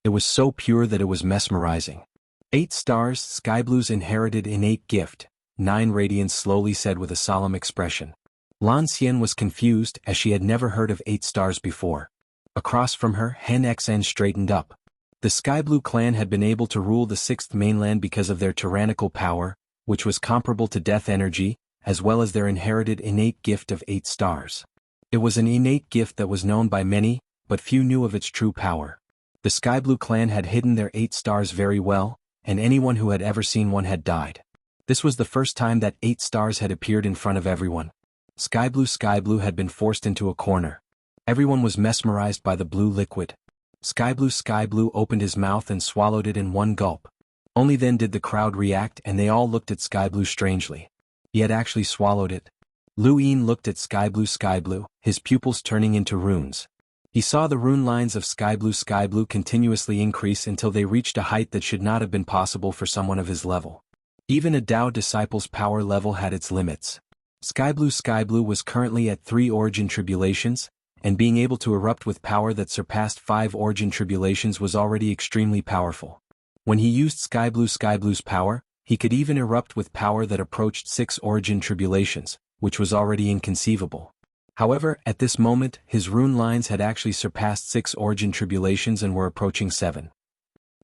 It was so pure that it was mesmerizing. 8 stars, Sky Blue's inherited innate gift, 9 Radiance slowly said with a solemn expression. Lan Xian was confused as she had never heard of 8 stars before. Across from her, Hen Xen straightened up. The Sky Blue clan had been able to rule the 6th mainland because of their tyrannical power, which was comparable to death energy, as well as their inherited innate gift of 8 stars. It was an innate gift that was known by many, but few knew of its true power. The Sky Blue clan had hidden their 8 stars very well, and anyone who had ever seen one had died. This was the first time that 8 stars had appeared in front of everyone. Sky Blue had been forced into a corner. Everyone was mesmerized by the blue liquid. Sky Blue opened his mouth and swallowed it in one gulp. Only then did the crowd react and they all looked at Sky Blue strangely. He had actually swallowed it. Lu Yin looked at Sky Blue, his pupils turning into runes. He saw the rune lines of Sky Blue continuously increase until they reached a height that should not have been possible for someone of his level. Even a Tao disciple's power level had its limits. Sky Blue was currently at 3 origin tribulations, and being able to erupt with power that surpassed 5 origin tribulations was already extremely powerful. When he used Sky Blue's power, he could even erupt with power that approached 6 origin tribulations, which was already inconceivable. However, at this moment, his rune lines had actually surpassed 6 origin tribulations and were approaching 7.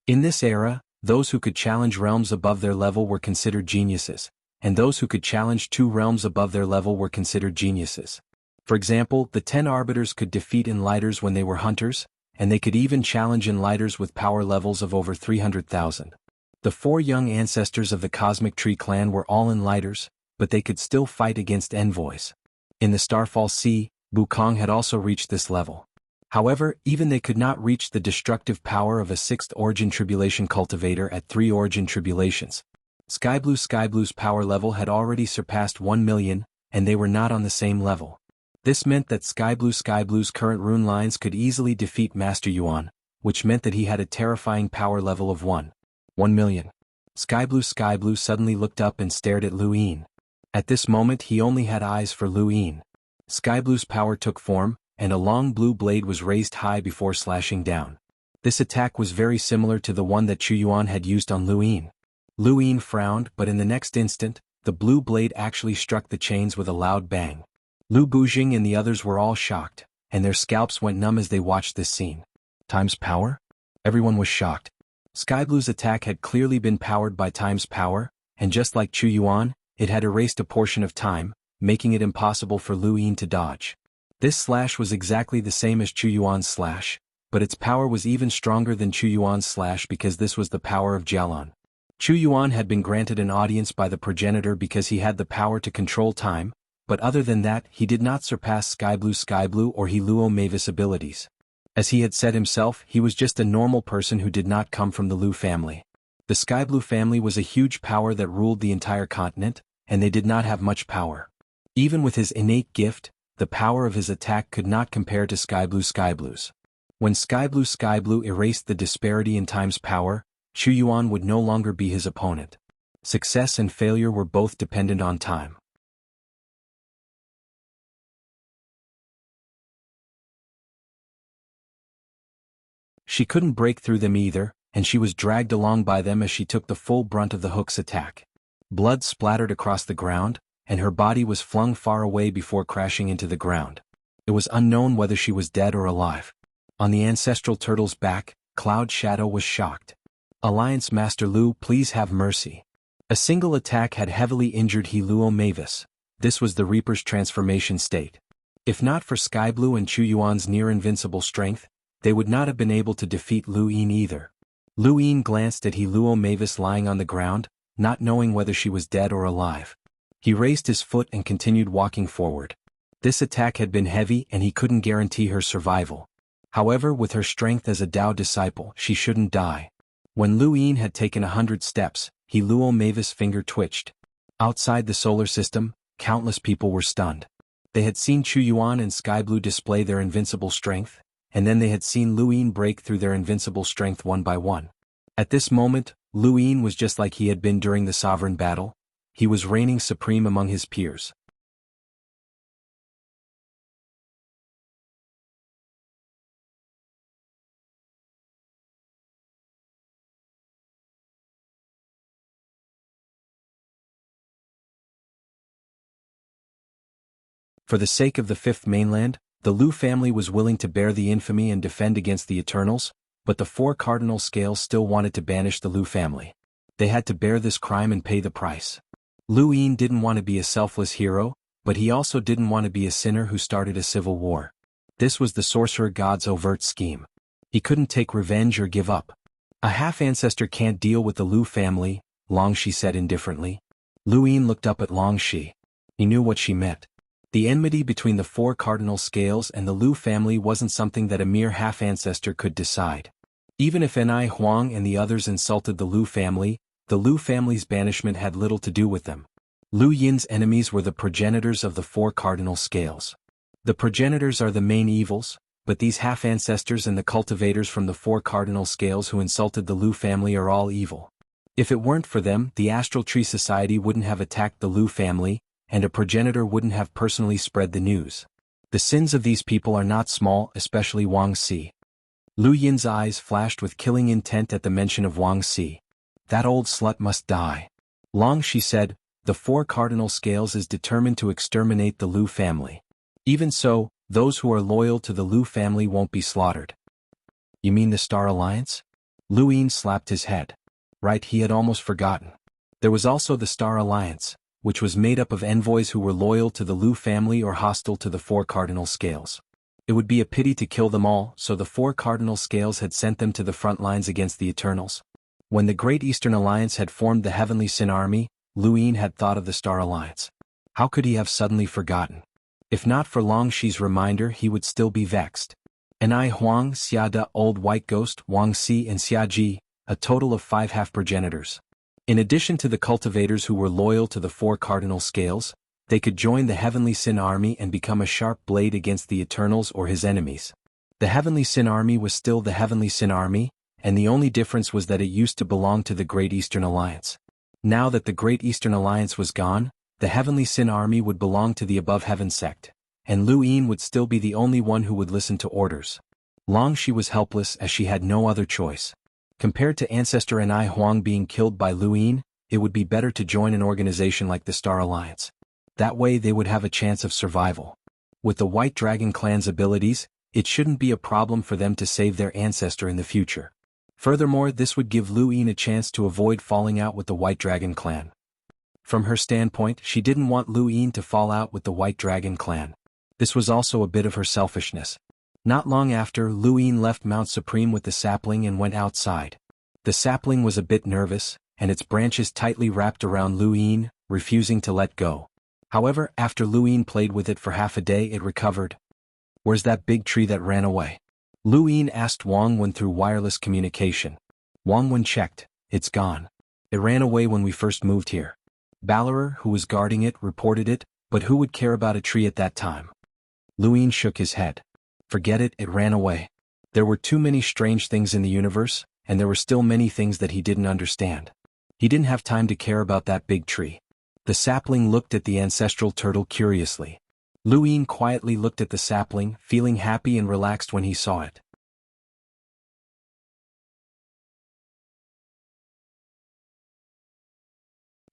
In this era, those who could challenge realms above their level were considered geniuses, and those who could challenge 2 realms above their level were considered geniuses. For example, the 10 arbiters could defeat enlighters when they were hunters, and they could even challenge enlighters with power levels of over 300,000. The 4 young ancestors of the Cosmic Tree clan were all enlighters, but they could still fight against envoys. In the Starfall Sea, Wukong had also reached this level. However, even they could not reach the destructive power of a 6th origin tribulation cultivator at 3 origin tribulations. Sky Blue's power level had already surpassed 1 million, and they were not on the same level. This meant that Sky Blue's current rune lines could easily defeat Master Yuan, which meant that he had a terrifying power level of 1 million. Sky Blue suddenly looked up and stared at Lu Yin. At this moment he only had eyes for Lu Yin. Sky Blue's power took form, and a long blue blade was raised high before slashing down. This attack was very similar to the one that Chu Yuan had used on Lu Yin. Lu Yin frowned, but in the next instant, the blue blade actually struck the chains with a loud bang. Lu Bujing and the others were all shocked, and their scalps went numb as they watched this scene. Time's power? Everyone was shocked. Sky Blue's attack had clearly been powered by Time's power, and just like Chu Yuan, it had erased a portion of time, making it impossible for Lu Yin to dodge. This slash was exactly the same as Chu Yuan's slash, but its power was even stronger than Chu Yuan's slash because this was the power of Jialan. Chu Yuan had been granted an audience by the progenitor because he had the power to control time, but other than that he did not surpass Sky Blue or Luo Mavis abilities. As he had said himself, he was just a normal person who did not come from the Lu family. The Sky Blue family was a huge power that ruled the entire continent, and they did not have much power. Even with his innate gift, the power of his attack could not compare to Sky Blue's. When Sky Blue erased the disparity in Time's power, Chu Yuan would no longer be his opponent. Success and failure were both dependent on time. She couldn't break through them either, and she was dragged along by them as she took the full brunt of the hook's attack. Blood splattered across the ground, and her body was flung far away before crashing into the ground. It was unknown whether she was dead or alive. On the ancestral turtle's back, Cloud Shadow was shocked. Alliance Master Lu, please have mercy. A single attack had heavily injured Luo Mavis. This was the Reaper's transformation state. If not for Sky Blue and Chu Yuan's near-invincible strength, they would not have been able to defeat Lu Yin either. Lu Yin glanced at Luo Mavis lying on the ground, not knowing whether she was dead or alive. He raised his foot and continued walking forward. This attack had been heavy and he couldn't guarantee her survival. However, with her strength as a Tao disciple, she shouldn't die. When Lu Yin had taken 100 steps, Luo Mavis' finger twitched. Outside the solar system, countless people were stunned. They had seen Chu Yuan and Sky Blue display their invincible strength, and then they had seen Lu Yin break through their invincible strength one by one. At this moment, Lu Yin was just like he had been during the sovereign battle. He was reigning supreme among his peers. For the sake of the Fifth Mainland, the Lu family was willing to bear the infamy and defend against the Eternals, but the four cardinal scales still wanted to banish the Lu family. They had to bear this crime and pay the price. Lu Yin didn't want to be a selfless hero, but he also didn't want to be a sinner who started a civil war. This was the sorcerer god's overt scheme. He couldn't take revenge or give up. A half-ancestor can't deal with the Lu family, Longxi said indifferently. Lu Yin looked up at Longxi. He knew what she meant. The enmity between the four cardinal scales and the Lu family wasn't something that a mere half-ancestor could decide. Even if Ni Huang and the others insulted the Lu family's banishment had little to do with them. Lu Yin's enemies were the progenitors of the four cardinal scales. The progenitors are the main evils, but these half-ancestors and the cultivators from the four cardinal scales who insulted the Lu family are all evil. If it weren't for them, the Astral Tree Society wouldn't have attacked the Lu family, and a progenitor wouldn't have personally spread the news. The sins of these people are not small, especially Wang Si. Lu Yin's eyes flashed with killing intent at the mention of Wang Si. That old slut must die. Longxi said, the four cardinal scales is determined to exterminate the Lu family. Even so, those who are loyal to the Lu family won't be slaughtered. You mean the Star Alliance? Lu Yin slapped his head. Right, he had almost forgotten. There was also the Star Alliance, which was made up of envoys who were loyal to the Lu family or hostile to the four cardinal scales. It would be a pity to kill them all, so the four cardinal scales had sent them to the front lines against the Eternals. When the Great Eastern Alliance had formed the Heavenly Sin Army, Lu Yin had thought of the Star Alliance. How could he have suddenly forgotten? If not for Longxi's reminder, he would still be vexed. Ni Huang, Xia De, Old White Ghost, Wang Si and Xia Ji, a total of 5 half-progenitors. In addition to the cultivators who were loyal to the four cardinal scales, they could join the Heavenly Sin Army and become a sharp blade against the Eternals or his enemies. The Heavenly Sin Army was still the Heavenly Sin Army, and the only difference was that it used to belong to the Great Eastern Alliance. Now that the Great Eastern Alliance was gone, the Heavenly Sin Army would belong to the Above Heaven sect, and Lu Yin would still be the only one who would listen to orders. Longxi was helpless as she had no other choice. Compared to Ancestor Ni Huang being killed by Lu Yin, it would be better to join an organization like the Star Alliance. That way they would have a chance of survival. With the White Dragon clan's abilities, it shouldn't be a problem for them to save their ancestor in the future. Furthermore, this would give Lu Yin a chance to avoid falling out with the White Dragon clan. From her standpoint, she didn't want Lu Yin to fall out with the White Dragon clan. This was also a bit of her selfishness. Not long after, Lu Yin left Mount Supreme with the sapling and went outside. The sapling was a bit nervous, and its branches tightly wrapped around Lu Yin, refusing to let go. However, after Lu Yin played with it for half a day, it recovered. Where's that big tree that ran away? Lu Yin asked Wang Wen through wireless communication. Wang Wen checked. It's gone. It ran away when we first moved here. Ballerer, who was guarding it, reported it, but who would care about a tree at that time? Lu Yin shook his head. Forget it, it ran away. There were too many strange things in the universe, and there were still many things that he didn't understand. He didn't have time to care about that big tree. The sapling looked at the ancestral turtle curiously. Lu Yin quietly looked at the sapling, feeling happy and relaxed when he saw it.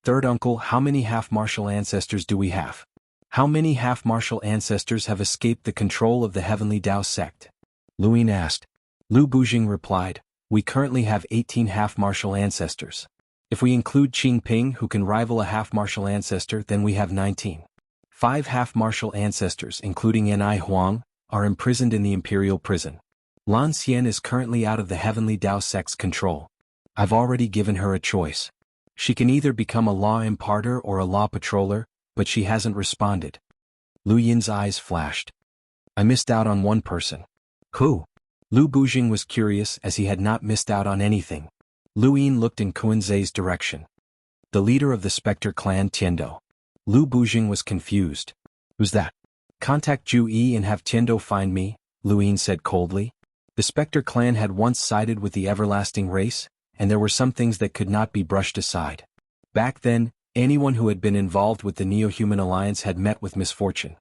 Third uncle, how many half-martial ancestors do we have? How many half-martial ancestors have escaped the control of the Heavenly Dao sect? Lu Yin asked. Lu Bujing replied, we currently have 18 half-martial ancestors. If we include Qing Ping, who can rival a half-martial ancestor, then we have 19. 5 half-martial ancestors, including Ni Huang, are imprisoned in the Imperial Prison. Lan Xian is currently out of the Heavenly Dao sect's control. I've already given her a choice. She can either become a law imparter or a law patroller, but she hasn't responded. Lu Yin's eyes flashed. I missed out on one person. Who? Lu Bujing was curious as he had not missed out on anything. Lu Yin looked in Kuan-Zei's direction. The leader of the Spectre clan, Tiendo. Lu Bujing was confused. Who's that? Contact Ju Yi and have Tiendo find me, Lu Yin said coldly. The Spectre clan had once sided with the everlasting race, and there were some things that could not be brushed aside. Back then, anyone who had been involved with the Neo-Human Alliance had met with misfortune.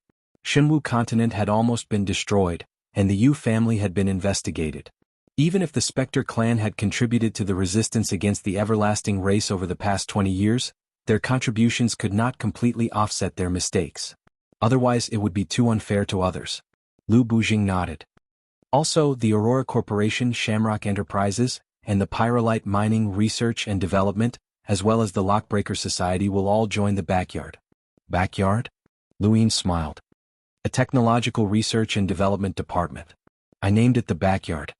Shenwu continent had almost been destroyed, and the Yu family had been investigated. Even if the Spectre clan had contributed to the resistance against the everlasting race over the past 20 years, their contributions could not completely offset their mistakes. Otherwise it would be too unfair to others. Lu Bujing nodded. Also, the Aurora Corporation, Shamrock Enterprises, and the Pyrolite Mining Research and Development, as well as the Lockbreaker Society will all join the backyard. Backyard? Luin smiled. A technological research and development department. I named it the backyard.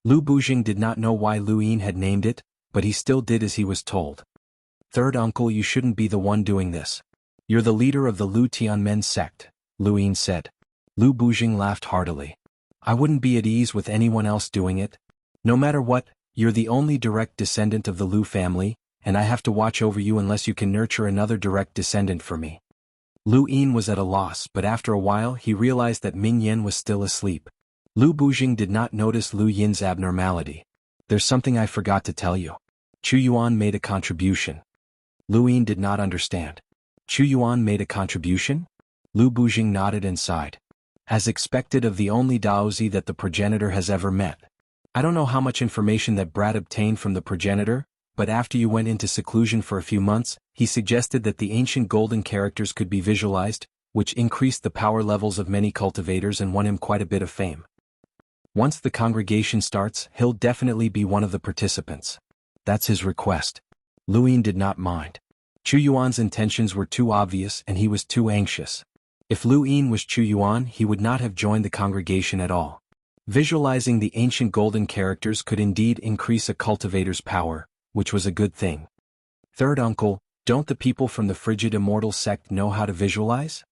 Lu Bujing did not know why Luin had named it, but he still did as he was told. Third uncle, you shouldn't be the one doing this. You're the leader of the Lu Tianmen sect, Luin said. Lu Bujing laughed heartily. I wouldn't be at ease with anyone else doing it. No matter what, you're the only direct descendant of the Lu family, and I have to watch over you unless you can nurture another direct descendant for me. Lu Yin was at a loss, but after a while he realized that Ming Yen was still asleep. Lu Bujing did not notice Lu Yin's abnormality. There's something I forgot to tell you. Chu Yuan made a contribution. Lu Yin did not understand. Chu Yuan made a contribution? Lu Bujing nodded and sighed. As expected of the only Daozi that the progenitor has ever met. I don't know how much information that Brad obtained from the progenitor, but after you went into seclusion for a few months, he suggested that the ancient golden characters could be visualized, which increased the power levels of many cultivators and won him quite a bit of fame. Once the congregation starts, he'll definitely be one of the participants. That's his request. Luin did not mind. Chu Yuan's intentions were too obvious and he was too anxious. If Luin was Chu Yuan, he would not have joined the congregation at all. Visualizing the ancient golden characters could indeed increase a cultivator's power, which was a good thing. Third uncle, don't the people from the Frigid Immortal sect know how to visualize?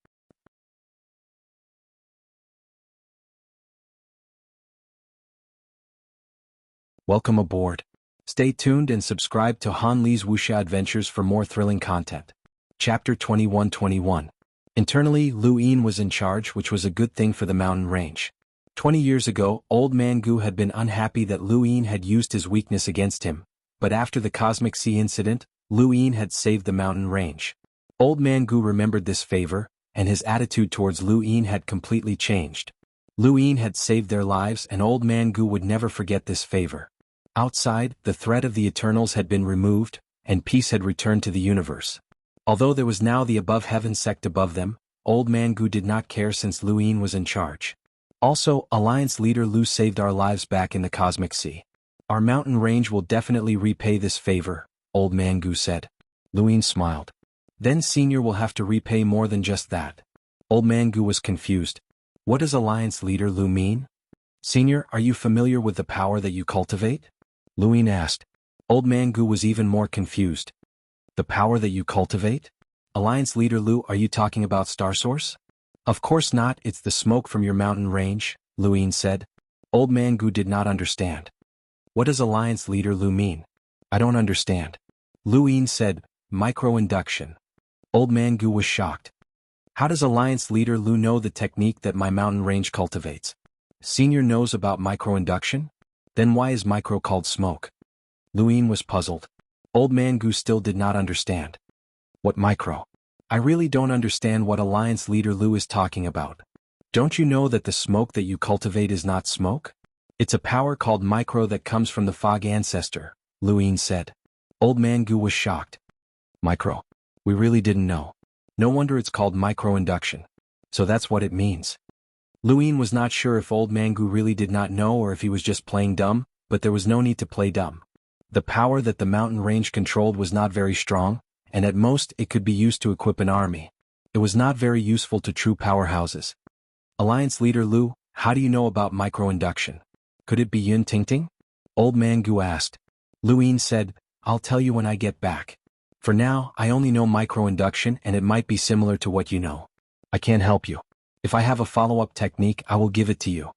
Welcome aboard. Stay tuned and subscribe to Han Li's Wuxia Adventures for more thrilling content. Chapter 2121. Internally, Lu Yin was in charge, which was a good thing for the mountain range. 20 years ago, Old Man Gu had been unhappy that Lu Yin had used his weakness against him, but after the Cosmic Sea incident, Lu Yin had saved the mountain range. Old Man Gu remembered this favor, and his attitude towards Lu Yin had completely changed. Lu Yin had saved their lives and Old Man Gu would never forget this favor. Outside, the threat of the Eternals had been removed, and peace had returned to the universe. Although there was now the Above Heaven sect above them, Old Man Gu did not care since Lu Yin was in charge. Also, Alliance leader Lu saved our lives back in the Cosmic Sea. Our mountain range will definitely repay this favor, Old Man Gu said. Lu Yin smiled. Then Senior will have to repay more than just that. Old Man Gu was confused. What does Alliance leader Lu mean? Senior, are you familiar with the power that you cultivate? Lu Yin asked. Old Man Gu was even more confused. The power that you cultivate? Alliance leader Lu, are you talking about Star Source? Of course not, it's the smoke from your mountain range, Lu Yin said. Old Man Gu did not understand. What does Alliance leader Lu mean? I don't understand. Lu Yin said, micro-induction. Old Man Gu was shocked. How does Alliance leader Lu know the technique that my mountain range cultivates? Senior knows about micro-induction? Then why is micro called smoke? Lu Yin was puzzled. Old Man Gu still did not understand. What micro? I really don't understand what Alliance leader Lu is talking about. Don't you know that the smoke that you cultivate is not smoke? It's a power called micro that comes from the fog ancestor, Lu Yin said. Old Man Gu was shocked. Micro. We really didn't know. No wonder it's called micro-induction. So that's what it means. Lu Yin was not sure if Old Man Gu really did not know or if he was just playing dumb, but there was no need to play dumb. The power that the mountain range controlled was not very strong, and at most it could be used to equip an army. It was not very useful to true powerhouses. Alliance leader Lu, how do you know about micro-induction? Could it be Yun Tingting? Old Man Gu asked. Lu Yin said, I'll tell you when I get back. For now, I only know micro-induction and it might be similar to what you know. I can't help you. If I have a follow-up technique, I will give it to you.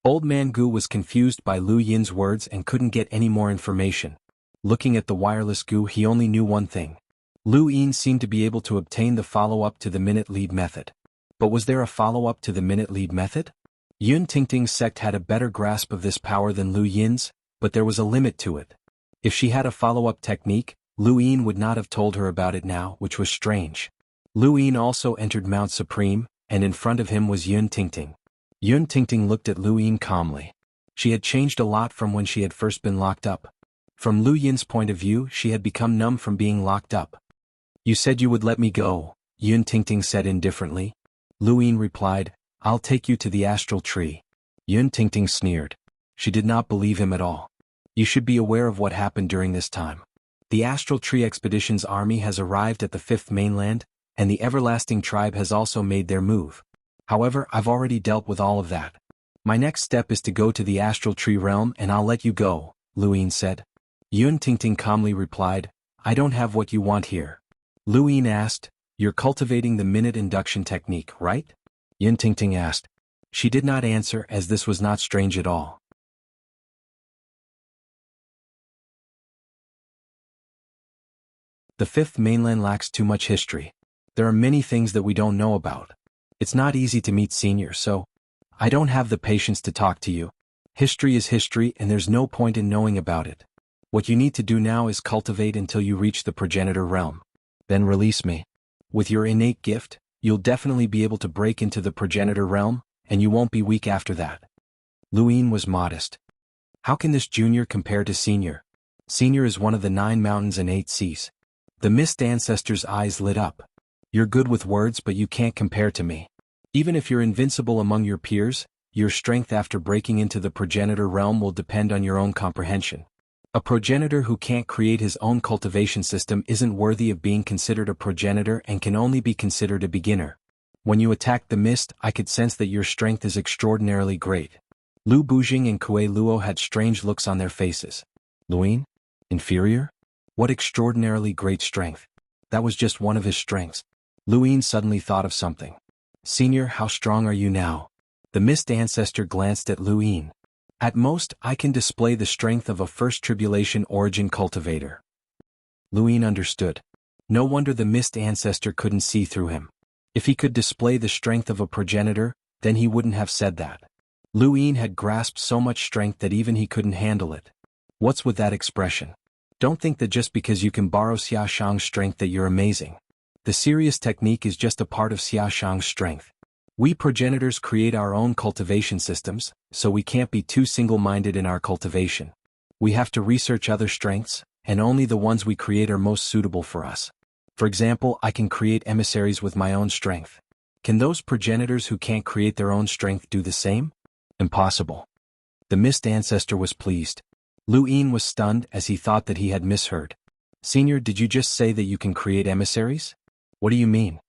Old Man Gu was confused by Lu Yin's words and couldn't get any more information. Looking at the wireless Gu, he only knew one thing. Lu Yin seemed to be able to obtain the follow-up to the minute lead method. But was there a follow-up to the minute lead method? Yun Tingting's sect had a better grasp of this power than Lu Yin's, but there was a limit to it. If she had a follow-up technique, Lu Yin would not have told her about it now, which was strange. Lu Yin also entered Mount Supreme, and in front of him was Yun Tingting. Yun Tingting looked at Lu Yin calmly. She had changed a lot from when she had first been locked up. From Lu Yin's point of view, she had become numb from being locked up. You said you would let me go, Yun Tingting said indifferently. Lu Yin replied, I'll take you to the astral tree. Yun Tingting sneered. She did not believe him at all. You should be aware of what happened during this time. The Astral Tree Expedition's army has arrived at the fifth mainland, and the Everlasting Tribe has also made their move. However, I've already dealt with all of that. My next step is to go to the Astral Tree realm and I'll let you go, Lu Yin said. Yun Tingting calmly replied, I don't have what you want here. Lu Yin asked, You're cultivating the minute induction technique, right? Yun Tingting asked. She did not answer as this was not strange at all. The fifth mainland lacks too much history. There are many things that we don't know about. It's not easy to meet seniors, so I don't have the patience to talk to you. History is history and there's no point in knowing about it. What you need to do now is cultivate until you reach the progenitor realm. Then release me. With your innate gift, you'll definitely be able to break into the progenitor realm, and you won't be weak after that. Lu Yin was modest. How can this junior compare to senior? Senior is one of the 9 mountains and 8 seas. The mist ancestor's eyes lit up. You're good with words but you can't compare to me. Even if you're invincible among your peers, your strength after breaking into the progenitor realm will depend on your own comprehension. A progenitor who can't create his own cultivation system isn't worthy of being considered a progenitor and can only be considered a beginner. When you attacked the mist, I could sense that your strength is extraordinarily great. Lu Bujing and Kue Luo had strange looks on their faces. Lu Yin? Inferior? What extraordinarily great strength. That was just one of his strengths. Lu Yin suddenly thought of something. Senior, how strong are you now? The mist ancestor glanced at Lu Yin. At most, I can display the strength of a first tribulation origin cultivator. Lu Yin understood. No wonder the mist ancestor couldn't see through him. If he could display the strength of a progenitor, then he wouldn't have said that. Lu Yin had grasped so much strength that even he couldn't handle it. What's with that expression? Don't think that just because you can borrow Xia Shang's strength that you're amazing. The serious technique is just a part of Xia Shang's strength. We progenitors create our own cultivation systems, so we can't be too single-minded in our cultivation. We have to research other strengths, and only the ones we create are most suitable for us. For example, I can create emissaries with my own strength. Can those progenitors who can't create their own strength do the same? Impossible. The mist ancestor was pleased. Lu Yin was stunned as he thought that he had misheard. Senior, did you just say that you can create emissaries? What do you mean?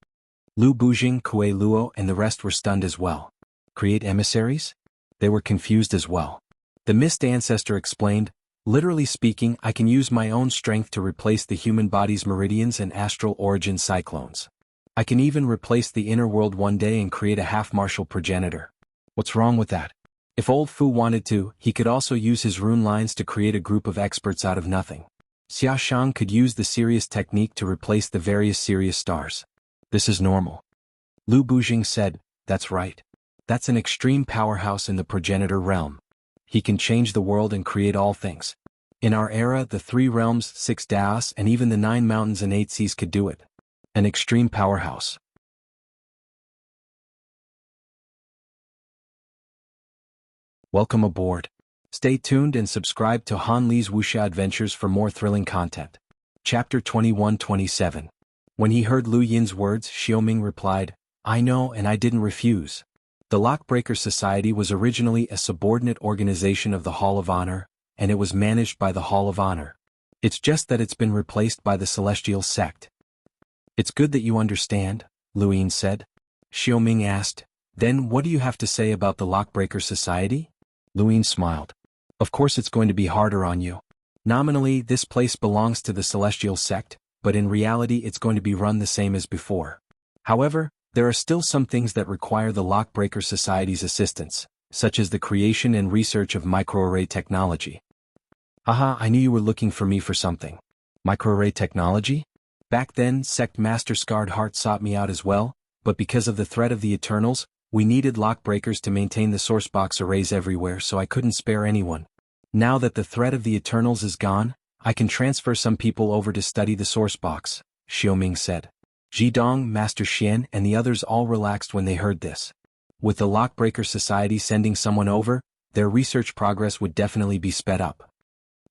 Lu Bujing, Kue Luo and the rest were stunned as well. Create emissaries? They were confused as well. The mist ancestor explained, literally speaking, I can use my own strength to replace the human body's meridians and astral origin cyclones. I can even replace the inner world one day and create a half-martial progenitor. What's wrong with that? If old Fu wanted to, he could also use his rune lines to create a group of experts out of nothing. Xia Shang could use the Sirius technique to replace the various Sirius stars. This is normal. Lu Bujing said, that's right. That's an extreme powerhouse in the progenitor realm. He can change the world and create all things. In our era, the 3 realms, 6 Daos, and even the 9 mountains and 8 seas could do it. An extreme powerhouse. Welcome aboard. Stay tuned and subscribe to Han Li's Wuxia Adventures for more thrilling content. Chapter 21-27. When he heard Lu Yin's words, Xiaoming replied, I know and I didn't refuse. The Lockbreaker Society was originally a subordinate organization of the Hall of Honor, and it was managed by the Hall of Honor. It's just that it's been replaced by the Celestial Sect. It's good that you understand, Lu Yin said. Xiaoming asked, then what do you have to say about the Lockbreaker Society? Lu Yin smiled. Of course it's going to be harder on you. Nominally, this place belongs to the Celestial Sect, but in reality it's going to be run the same as before. However, there are still some things that require the Lockbreaker Society's assistance, such as the creation and research of microarray technology. Haha, I knew you were looking for me for something. Microarray technology? Back then, Sect Master Scarred Heart sought me out as well, but because of the threat of the Eternals, we needed Lockbreakers to maintain the sourcebox arrays everywhere, so I couldn't spare anyone. Now that the threat of the Eternals is gone, I can transfer some people over to study the sourcebox, Xiaoming said. Jidong, Master Xian and the others all relaxed when they heard this. With the Lockbreaker Society sending someone over, their research progress would definitely be sped up.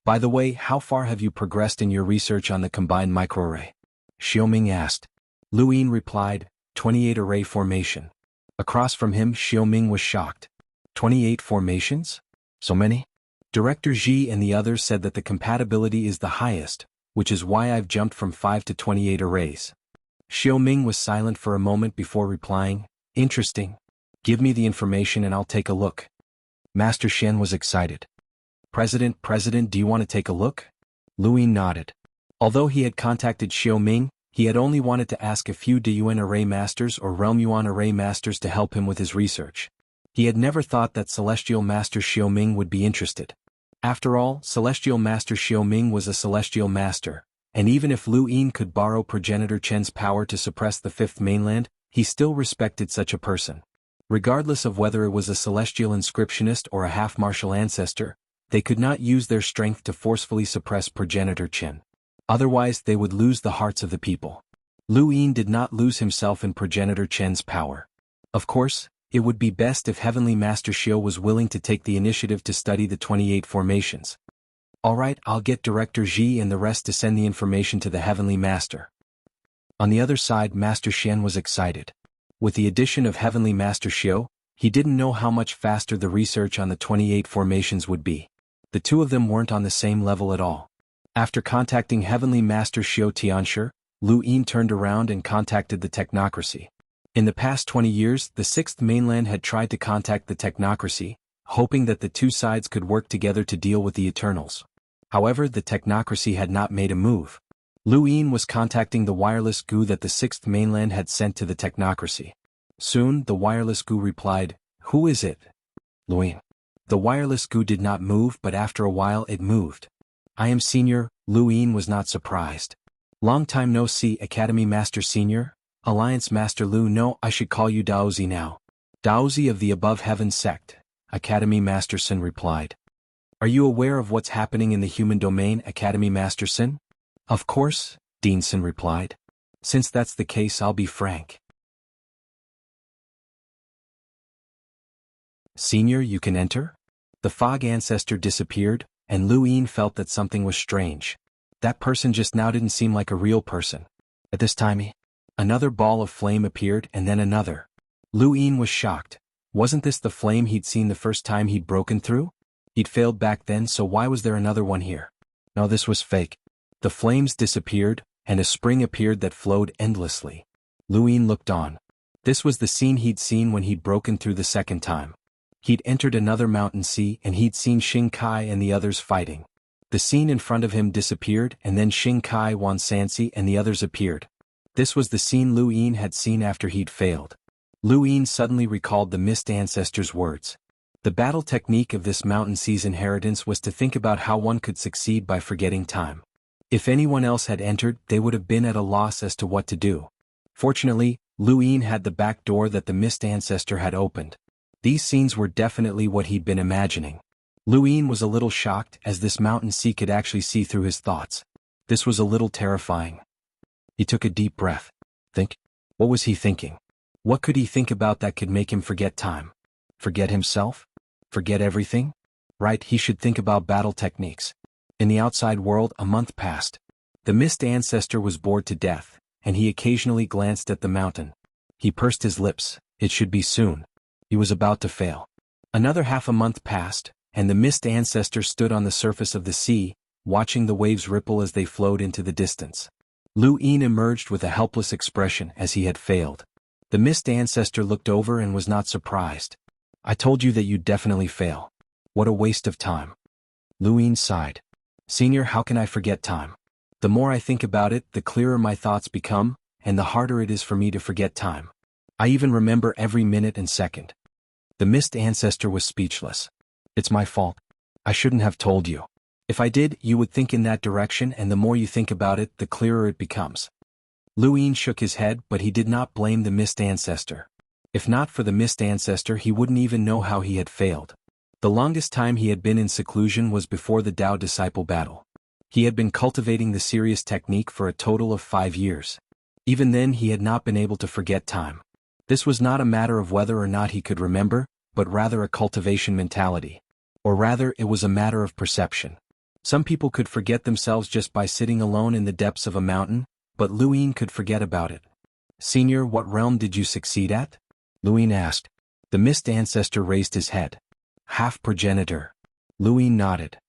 By the way, how far have you progressed in your research on the combined microarray? Xiaoming asked. Lu Yin replied, 28 array formation. Across from him, Xiaoming was shocked. 28 formations? So many? Director Ji and the others said that the compatibility is the highest, which is why I've jumped from 5 to 28 arrays. Xiaoming was silent for a moment before replying, interesting. Give me the information and I'll take a look. Master Shen was excited. President, do you want to take a look? Lu Yin nodded. Although he had contacted Xiaoming, he had only wanted to ask a few Diyuan array masters or Realm Yuan array masters to help him with his research. He had never thought that Celestial Master Xiaoming would be interested. After all, Celestial Master Xiaoming was a Celestial Master, and even if Lu Yin could borrow Progenitor Chen's power to suppress the Fifth Mainland, he still respected such a person. Regardless of whether it was a Celestial Inscriptionist or a half-martial ancestor, they could not use their strength to forcefully suppress Progenitor Chen. Otherwise they would lose the hearts of the people. Lu Yin did not lose himself in Progenitor Chen's power. Of course, it would be best if Heavenly Master Xiao was willing to take the initiative to study the 28 formations. Alright, I'll get Director Ji and the rest to send the information to the Heavenly Master. On the other side, Master Shen was excited. With the addition of Heavenly Master Xiao, he didn't know how much faster the research on the 28 formations would be. The two of them weren't on the same level at all. After contacting Heavenly Master Xiao Tianshi, Lu Yin turned around and contacted the Technocracy. In the past 20 years, the Sixth Mainland had tried to contact the Technocracy, hoping that the two sides could work together to deal with the Eternals. However, the Technocracy had not made a move. Lu Yin was contacting the wireless goo that the Sixth Mainland had sent to the Technocracy. Soon, the wireless goo replied, "Who is it?" Lu Yin. The wireless goo did not move, but after a while it moved. "I am Senior." Lu Yin was not surprised. "Long time no see, Academy Master Senior." "Alliance Master Lu." "No, I should call you Daozi now." "Daozi of the Above Heaven Sect," Academy Master Sun replied. "Are you aware of what's happening in the human domain, Academy Master Sun?" "Of course," Dean Sun replied. "Since that's the case, I'll be frank." "Senior, you can enter?" The fog ancestor disappeared, and Lu Yin felt that something was strange. That person just now didn't seem like a real person. At this time, another ball of flame appeared and then another. Lu Yin was shocked. Wasn't this the flame he'd seen the first time he'd broken through? He'd failed back then, so why was there another one here? No, this was fake. The flames disappeared, and a spring appeared that flowed endlessly. Lu Yin looked on. This was the scene he'd seen when he'd broken through the second time. He'd entered another mountain sea and he'd seen Xing Kai and the others fighting. The scene in front of him disappeared and then Xing Kai, Wan Sansi and the others appeared. This was the scene Lu Yin had seen after he'd failed. Lu Yin suddenly recalled the Mist Ancestor's words. The battle technique of this mountain sea's inheritance was to think about how one could succeed by forgetting time. If anyone else had entered, they would have been at a loss as to what to do. Fortunately, Lu Yin had the back door that the Mist Ancestor had opened. These scenes were definitely what he'd been imagining. Lu Yin was a little shocked as this mountain sea could actually see through his thoughts. This was a little terrifying. He took a deep breath. Think? What was he thinking? What could he think about that could make him forget time? Forget himself? Forget everything? Right, he should think about battle techniques. In the outside world, a month passed. The Mist Ancestor was bored to death, and he occasionally glanced at the mountain. He pursed his lips. It should be soon. He was about to fail. Another half a month passed, and the Mist Ancestor stood on the surface of the sea, watching the waves ripple as they flowed into the distance. Lu Yin emerged with a helpless expression as he had failed. The Mist Ancestor looked over and was not surprised. "I told you that you'd definitely fail. What a waste of time." Lu Yin sighed. "Senior, how can I forget time? The more I think about it, the clearer my thoughts become, and the harder it is for me to forget time. I even remember every minute and second." The Mist Ancestor was speechless. "It's my fault. I shouldn't have told you. If I did, you would think in that direction, and the more you think about it, the clearer it becomes." Lu Yin shook his head, but he did not blame the Mist Ancestor. If not for the Mist Ancestor, he wouldn't even know how he had failed. The longest time he had been in seclusion was before the Tao Disciple battle. He had been cultivating the serious technique for a total of 5 years. Even then he had not been able to forget time. This was not a matter of whether or not he could remember, but rather a cultivation mentality. Or rather, it was a matter of perception. Some people could forget themselves just by sitting alone in the depths of a mountain, but Lu Yin could forget about it. Senior, what realm did you succeed at? Luin asked. The mist ancestor raised his head. Half progenitor. Luin nodded.